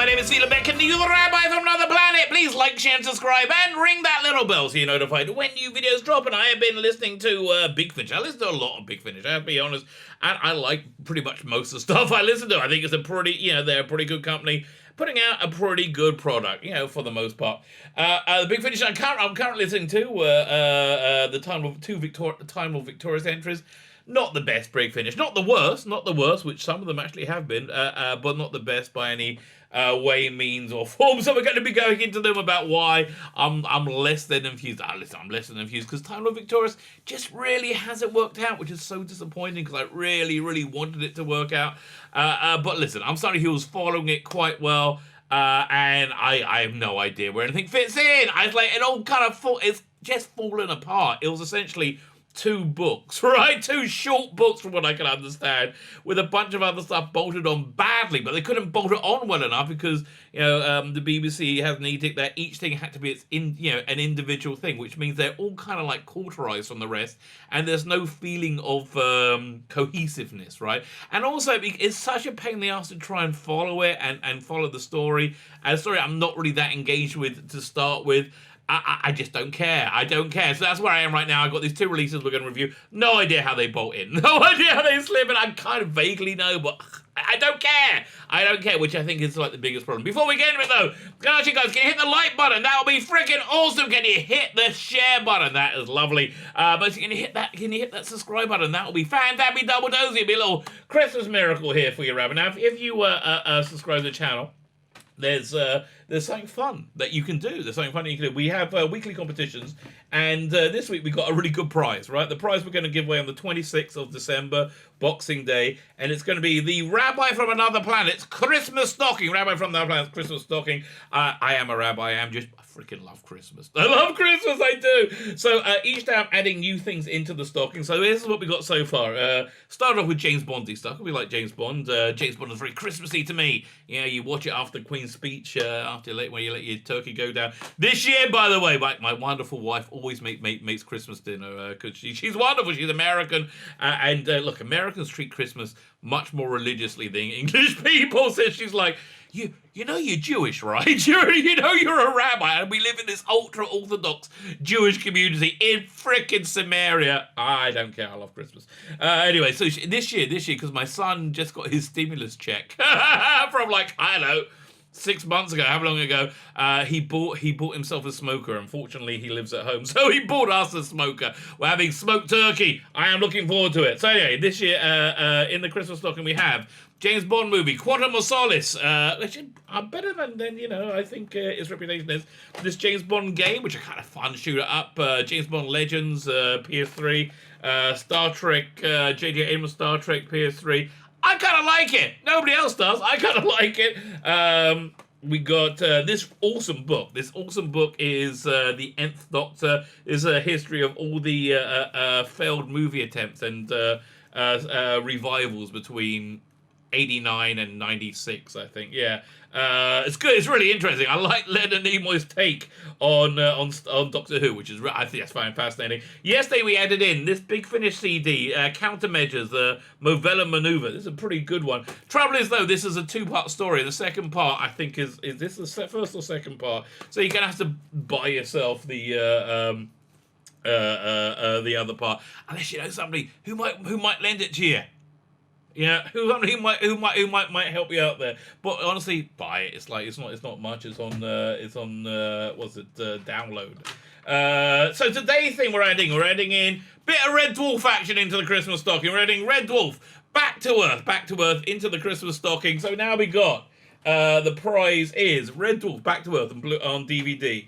name is Beck, and you're the Rabbi from another planet. Please like, share, and subscribe, and ring that little bell so you're notified when new videos drop. And I have been listening to Big Finish. I listen to a lot of Big Finish, I have to be honest, and I like pretty much most of the stuff I listen to. I think it's a pretty, they're a pretty good company, putting out a pretty good product, for the most part. The Big Finish I'm currently listening to the TimeLord Victorious entries. Not the best Big Finish, not the worst, which some of them actually have been, but not the best by any way, means, or form. So we're going to be going into them about why I'm less than enthused. I'm less than enthused because TimeLord Victorious just really hasn't worked out, which is so disappointing because I really, really wanted it to work out. But listen, I'm sorry, he was following it quite well, and I have no idea where anything fits in. It all kind of it's just fallen apart. It was essentially 2 books, right? 2 short books from what I can understand, with a bunch of other stuff bolted on badly, but they couldn't bolt it on well enough because, the BBC has an edict that each thing had to be an individual thing, which means they're all kind of like cauterized from the rest, and there's no feeling of cohesiveness, right? And also, it's such a pain in the ass to try and follow it and follow the story. Sorry, I'm not really that engaged with to start with. I just don't care. I don't care. So that's where I am right now. I've got these 2 releases we're going to review. No idea how they bolt in. No idea how they slip in. I kind of vaguely know, but I don't care. I don't care, which I think is like the biggest problem. Before we get into it though, can I ask you guys, can you hit the like button? That will be freaking awesome. Can you hit the share button? That is lovely. But can you hit that subscribe button? That will be fantastic. Double dozy. It'll be a little Christmas miracle here for you, Rabbi. Now, if you subscribe to the channel, there's something fun that you can do. There's something fun that you can do. We have weekly competitions, and this week we got a really good prize, right? The prize we're going to give away on the 26th of December, Boxing Day, and it's going to be the Rabbi from Another Planet's Christmas stocking. Rabbi from Another Planet's Christmas stocking. I am a rabbi. I freaking love Christmas. I love Christmas, I do. So each day I'm adding new things into the stocking. So this is what we got so far. Started off with James Bondy stuff. We like James Bond. James Bond is very Christmassy to me. You watch it after the Queen's speech, when you let your turkey go down. This year, by the way, my wonderful wife always makes Christmas dinner because she's wonderful. She's American, and look, Americans treat Christmas much more religiously than English people. So she's like, you know you're Jewish, right? You're a rabbi, and we live in this ultra-Orthodox Jewish community in frickin' Samaria. I don't care, I love Christmas. Anyway, so this year, because my son just got his stimulus check from I don't know, 6 months ago, how long ago, he bought himself a smoker. Unfortunately, he lives at home, so he bought us a smoker. We're having smoked turkey. I am looking forward to it. So anyway, this year, in the Christmas stocking, we have James Bond movie, Quantum of Solace, which are better than I think his reputation is. This James Bond game, which are kind of fun, shoot it up. James Bond Legends, PS3, Star Trek, J.J. Abrams Star Trek, PS3. I kind of like it. Nobody else does. I kind of like it. We got this awesome book. This awesome book is the Nth Doctor. Is a history of all the failed movie attempts and revivals between 89 and 96, I think. Yeah. It's good. It's really interesting. I like Leonard Nimoy's take on Doctor Who, which is, I think that's fascinating. Yesterday we added in this Big Finish CD, Countermeasures, Movellan Manoever. This is a pretty good one. Trouble is though, this is a 2-part story. The second part, I think, is this the first or second part? So you're gonna have to buy yourself the other part, unless you know somebody who might lend it to you. Yeah, who might help you out there? But honestly, buy it. It's not much. It's on download. So today's thing we're adding in bit of Red Dwarf action into the Christmas stocking. We're adding Red Dwarf back to Earth into the Christmas stocking. So now we got the prize is Red Dwarf Back to Earth on DVD.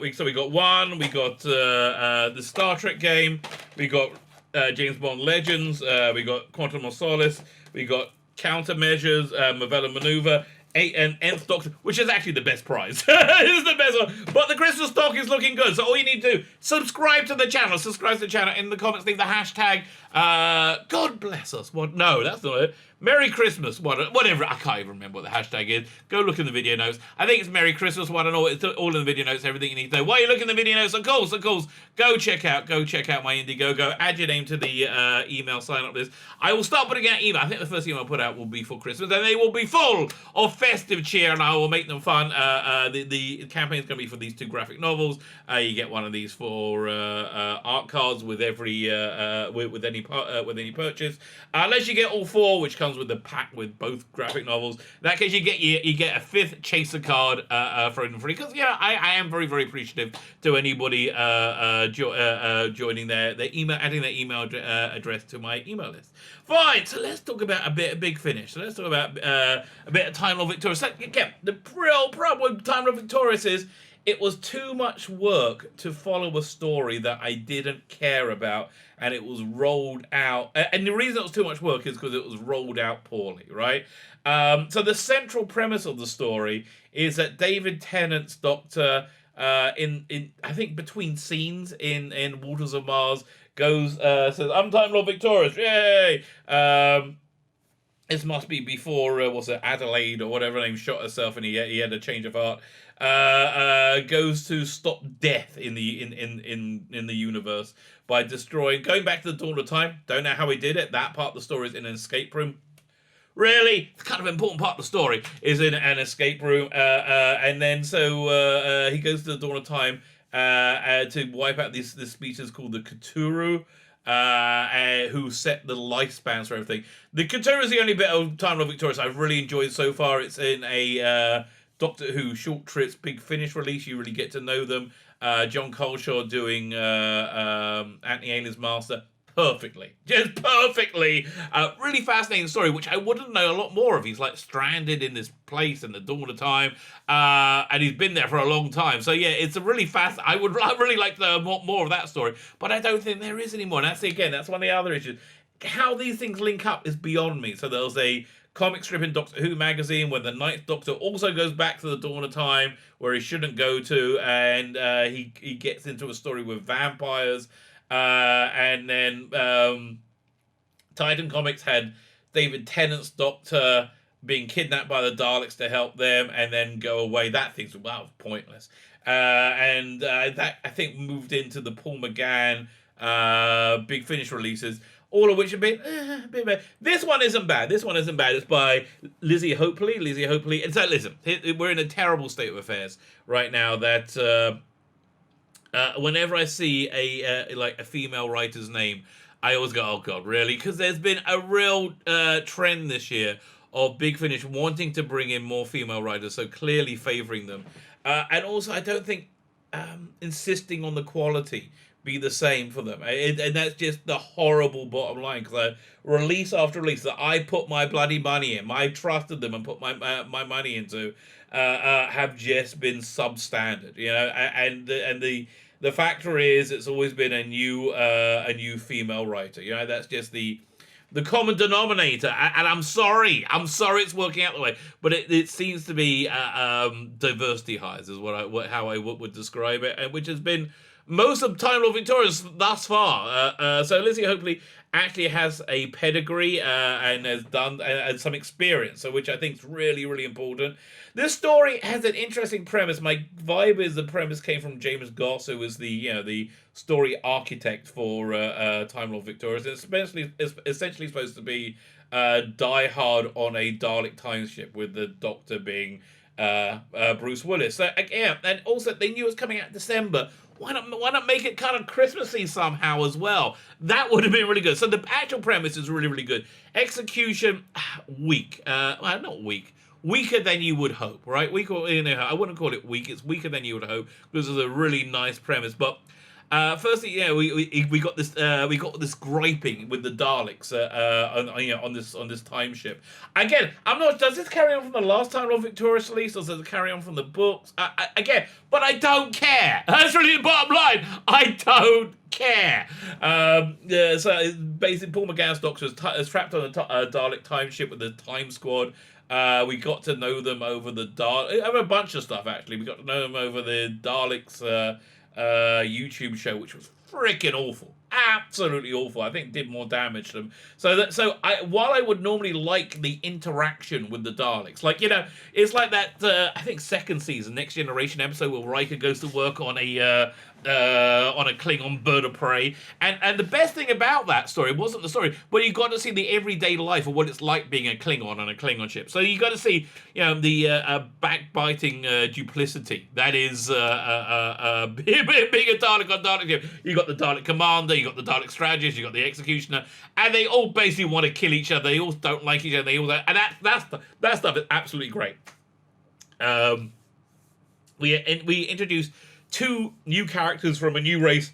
We got one. We got the Star Trek game. We got James Bond Legends, we got Quantum of Solace, we got Countermeasures, Movellan Manoever, and Nth Doctor, which is actually the best prize. It's the best one. But the Christmas stock is looking good, so all you need to do, subscribe to the channel. Subscribe to the channel. In the comments, leave the hashtag, God bless us. What? No, that's not it. Merry Christmas, whatever. I can't even remember what the hashtag is. Go look in the video notes. I think it's Merry Christmas one and all. It's all in the video notes. Everything you need to know. While you look in the video notes, of course, go check out my Indiegogo. Add your name to the email sign up list. I will start putting out email. I think the first email I'll put out will be for Christmas, and they will be full of festive cheer, and I will make them fun. The campaign is going to be for these 2 graphic novels. You get one of these for art cards with every with any purchase, unless you get all 4, which comes with the pack with both graphic novels. In that case, you get a 5th chaser card for it free, because I am very, very appreciative to anybody joining their email, adding their email address to my email list. Fine, so let's talk about a bit of Big Finish. So let's talk about a bit of TimeLord Victorious. So, again, the real problem with TimeLord Victorious is it was too much work to follow a story that I didn't care about, and it was rolled out. And the reason it was too much work is because it was rolled out poorly, right? So the central premise of the story is that David Tennant's Doctor, in I think between scenes in Waters of Mars, goes says, "I'm TimeLord Victorious, yay!" This must be before Adelaide or whatever her name shot herself, and he had a change of heart. Goes to stop death in the universe by going back to the dawn of time. Don't know how he did it. That part of the story is in an escape room. Really, it's kind of an important part of the story is in an escape room, and then so he goes to the dawn of time to wipe out this species called the Cthulhu, who set the lifespans for everything. The Cthulhu is the only bit of TimeLord Victorious I've really enjoyed so far. It's in a Doctor Who Short Trips Big Finish release. You really get to know them. John Coleshaw doing Anthony Alien's Master just perfectly. Really fascinating story, which I wouldn't know a lot more of. He's like stranded in this place in the dawn of time, and he's been there for a long time. So yeah, it's a really fast. I really like to know more of that story, but I don't think there is anymore. And that's one of the other issues. How these things link up is beyond me. So there was a comic strip in Doctor Who magazine where the Ninth Doctor also goes back to the dawn of time where he shouldn't go to, and he gets into a story with vampires. And then Titan Comics had David Tennant's Doctor being kidnapped by the Daleks to help them and then go away. That thing's pointless. And that I think moved into the Paul McGann Big Finish releases, all of which have been a bit bad. This one isn't bad. It's by Lizzie Hopeley. And so listen, we're in a terrible state of affairs right now that whenever I see a female writer's name, I always go, oh God, really? Because there's been a real trend this year of Big Finish wanting to bring in more female writers, so clearly favoring them. And also, I don't think insisting on the quality be the same for them. And that's just the horrible bottom line, because release after release that I put my bloody money in, I trusted them and put my money into, have just been substandard, and the factor is it's always been a new female writer. That's just the common denominator. And I'm sorry it's working out the way, but it seems to be diversity hires is how I would describe it, and which has been most of TimeLord Victorious thus far. So Lizzie Hopefully actually has a pedigree and has done some experience, so which I think is really, really important. This story has an interesting premise. My vibe is the premise came from James Goss, who was the story architect for TimeLord Victorious. It's essentially supposed to be Die Hard on a Dalek time ship, with the Doctor being Bruce Willis. So yeah, and also they knew it was coming out in December. Why not make it kind of Christmassy somehow as well? That would have been really good. So the actual premise is really, really good. Execution, weak. Not weak. Weaker than you would hope, right? I wouldn't call it weak. It's weaker than you would hope, because it's a really nice premise. But firstly, we got this griping with the Daleks on this time ship. Again, I'm not. Does this carry on from the last TimeLord Victorious release, or does it carry on from the books? Again, but I don't care. That's really the bottom line. I don't care. So basically, Paul McGann's Doctor is trapped on a Dalek time ship with the Time Squad. We got to know them over the over a bunch of stuff, actually. We got to know them over the Daleks YouTube show, which was freaking awful. absolutely awful. I think it did more damage to them. While I would normally like the interaction with the Daleks, like, it's like that. I think second season, Next Generation episode where Riker goes to work on a Klingon bird of prey, and the best thing about that story wasn't the story, but you got to see the everyday life of what it's like being a Klingon on a Klingon ship. So you got to see, the backbiting duplicity that is being a Dalek on Dalek ship. You got the Dalek commander, you got the Dalek strategist, you got the executioner, and they all basically want to kill each other. They all don't like each other. They all, and that stuff is absolutely great. We introduced 2 new characters from a new race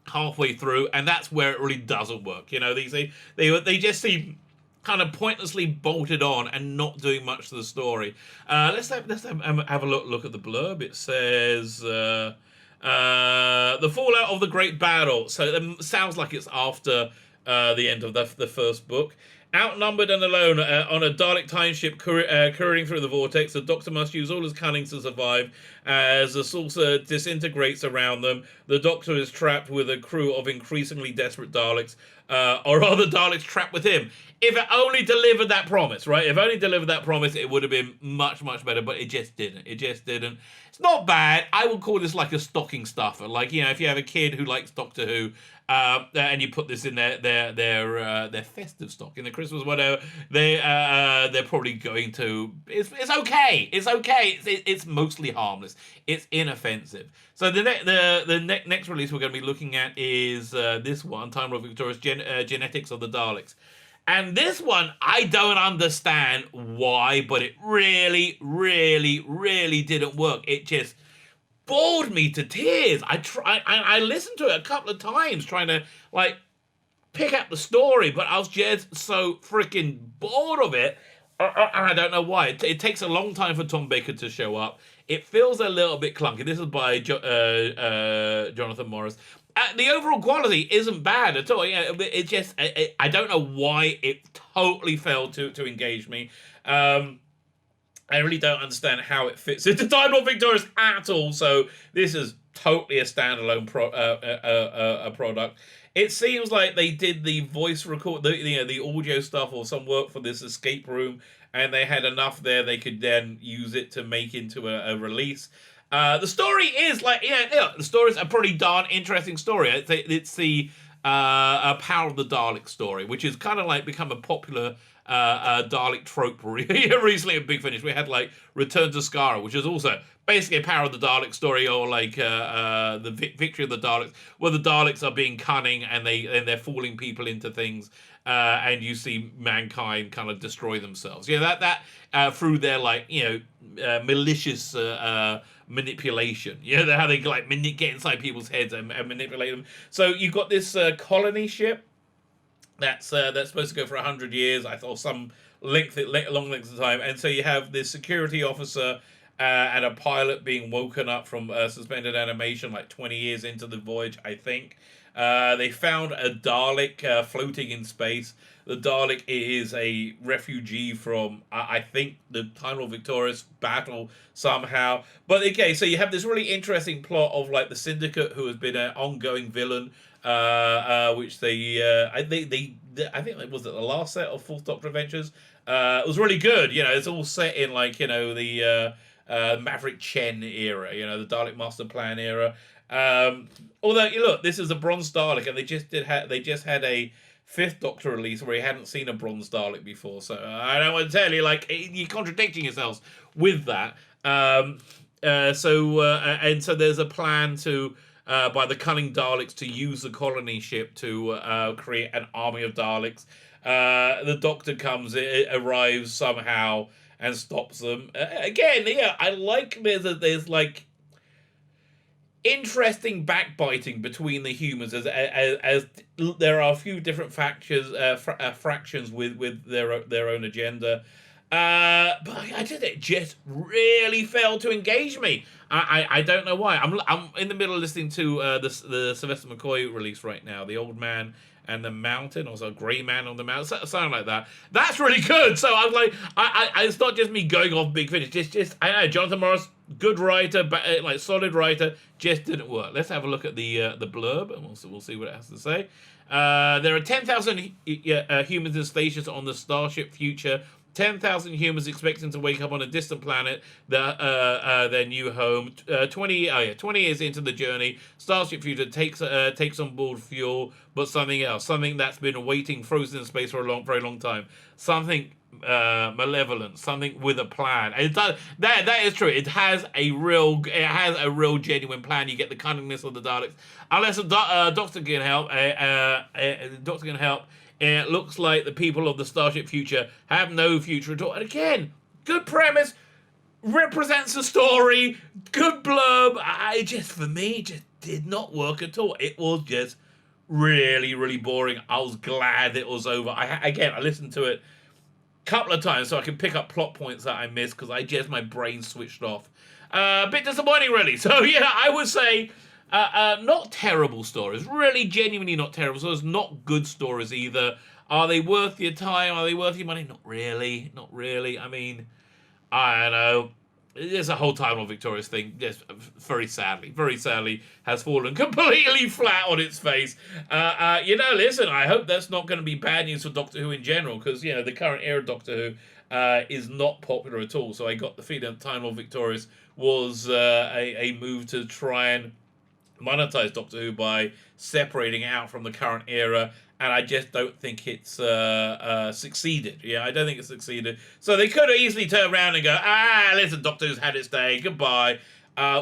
halfway through, and that's where it really doesn't work. They just seem kind of pointlessly bolted on and not doing much to the story. Let's have a look at the blurb. It says the fallout of the great battle. So it sounds like it's after the end of the first book. Outnumbered and alone on a Dalek time ship currying through the vortex, the Doctor must use all his cunning to survive. As the saucer disintegrates around them, the Doctor is trapped with a crew of increasingly desperate Daleks, or rather Daleks trapped with him. If it only delivered that promise, right? If only delivered that promise, it would have been much, much better, but it just didn't. It's not bad. I would call this like a stocking stuffer. Like, if you have a kid who likes Doctor Who, and you put this in their festive stock, in the Christmas whatever, they're probably going to. It's okay. It's mostly harmless. It's inoffensive. So the next release we're going to be looking at is this one, TimeLord Victorious, Genetics of the Daleks. And this one, I don't understand why, but it really, really, really didn't work. It just bored me to tears. I listened to it a couple of times trying to pick up the story, but I was just so freaking bored of it. I don't know why. It takes a long time for Tom Baker to show up. It feels a little bit clunky. This is by Jonathan Morris. The overall quality isn't bad at all. It just I don't know why it totally failed to engage me. I really don't understand how it fits into TimeLord Victorious at all. So this is totally a standalone product. It seems like they did the voice record, the audio stuff, or some work for this escape room, and they had enough there they could then use it to make into a release. The story is the story is a pretty darn interesting story. It's the Power of the Dalek story, which is kind of become a popular Dalek trope recently at Big Finish. We had Return to Skara, which is also basically a Power of the Dalek story, or the Victory of the Daleks, where the Daleks are being cunning and they're fooling people into things, and you see mankind kind of destroy themselves. That through their malicious manipulation. How they get inside people's heads and manipulate them. So you've got this colony ship that's supposed to go for 100 years, or some long length of time, and so you have this security officer and a pilot being woken up from suspended animation 20 years into the voyage, I think. They found a Dalek floating in space. The Dalek is a refugee from, I think, the TimeLord Victorious battle somehow. But okay, so you have this really interesting plot of the Syndicate, who has been an ongoing villain, which I think was it the last set of Fourth Doctor Adventures. It was really good. It's all set in the Maverick Chen era, the Dalek Master Plan era. Although look, this is a Bronze Dalek, and they just had a Fifth Doctor release where he hadn't seen a Bronze Dalek before. So I don't want to tell you, you're contradicting yourselves with that. And so there's a plan to by the cunning Daleks to use the colony ship to create an army of Daleks. The Doctor arrives somehow and stops them. Again, I there's interesting backbiting between the humans as there are a few different fractions with their own agenda. But it just really failed to engage me. I don't know why. I'm in the middle of listening to the Sylvester McCoy release right now, The Old Man and the Mountain, also Grey Man on the Mountain, something like that. That's really good. So I'm it's not just me going off Big Finish. Just I don't know, Jonathan Morris, good writer, like solid writer, just didn't work. Let's have a look at the blurb, and we'll see what it has to say. There are 10,000 humans and stations on the Starship Future. 10,000 humans expecting to wake up on a distant planet, their new home. 20 years into the journey, Starship Future takes on board fuel, but something else, something that's been waiting frozen in space for a very long time. Something malevolent, something with a plan. And that is true. It has a real genuine plan. You get the cunningness of the Daleks. Unless a doctor can help, it looks like the people of the Starship Future have no future at all. And again, good premise, represents the story, good blurb. For me, just did not work at all. It was just really, really boring. I was glad it was over. I listened to it a couple of times so I can pick up plot points that I missed because my brain switched off. A bit disappointing, really. So yeah, I would say not terrible stories. Really, genuinely not terrible stories. Not good stories either. Are they worth your time? Are they worth your money? Not really. Not really. I mean, I don't know. There's a whole TimeLord Victorious thing. Just very sadly, has fallen completely flat on its face. Listen, I hope that's not going to be bad news for Doctor Who in general, because, the current era of Doctor Who is not popular at all. So I got the feeling that TimeLord Victorious was a move to try and monetize Doctor Who by separating it out from the current era, and I just don't think it's succeeded. Yeah, I don't think it's succeeded. So they could have easily turned around and go, listen, Doctor Who's had its day, goodbye,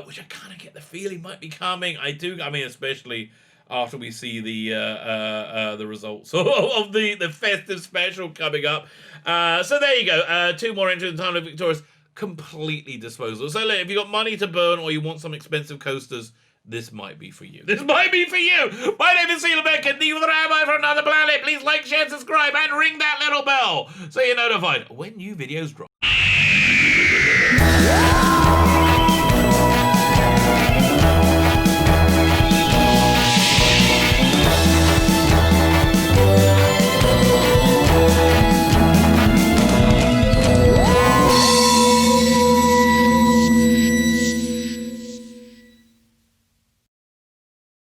which I kind of get the feeling might be coming. I mean, especially after we see the results of the festive special coming up. So there you go. 2 more entries in TimeLord Victorious, completely disposable. So look, if you got money to burn or you want some expensive coasters, this might be for you. This might be for you. My name is Beck, and you the Rabbi from another planet. Please like, share, subscribe, and ring that little bell so you're notified when new videos drop.